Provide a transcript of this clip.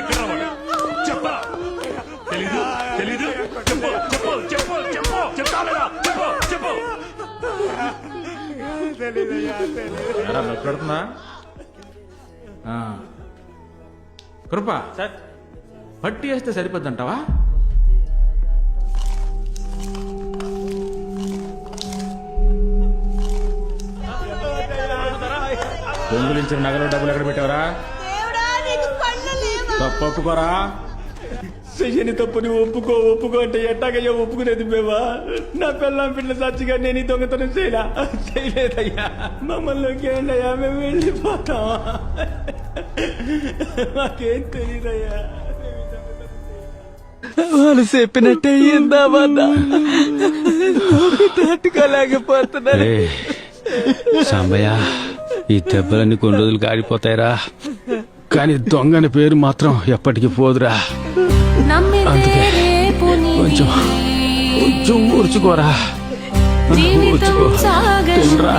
ఎక్కడ వాడు? చెప్పరా? తెలీదు తెలీదు చెప్పు చెప్పు చెప్పు చెప్పు చెప్తావేరా? చెప్పు చెప్పు. పెడుతున్నా కృప సార్ పట్టి వేస్తే సరిపోద్దంటావా? దొంగిలించిన నగలు డబ్బులు ఎక్కడ పెట్టావరా? తప్పుకోరా. చెయ్యని తప్పు నువ్వు ఒప్పుకో అంటే ఎట్టాగయ్యా ఒప్పుకునేది మేవా? నా పిల్లం పిల్ల సచ్చిగా నేను ఈ దొంగతనం చేయలేదయ్యా. మమ్మల్ని ఏంటయ్యా, మేము వెళ్ళిపోతాం. మాకేం తెలియదయ్యా. వాళ్ళు చెప్పినట్టే అయిందామన్నా తట్టుకోలేకపోతున్నారు. సాంబయ్య, ఈ దెబ్బలన్నీ కొన్ని రోజులు కాడిపోతాయిరా, కానీ దొంగని పేరు మాత్రం ఎప్పటికీ పోదురా. అందుకే కొంచెం కొంచెం ఊర్చుకోరా. ఊర్చుకో. తినరా.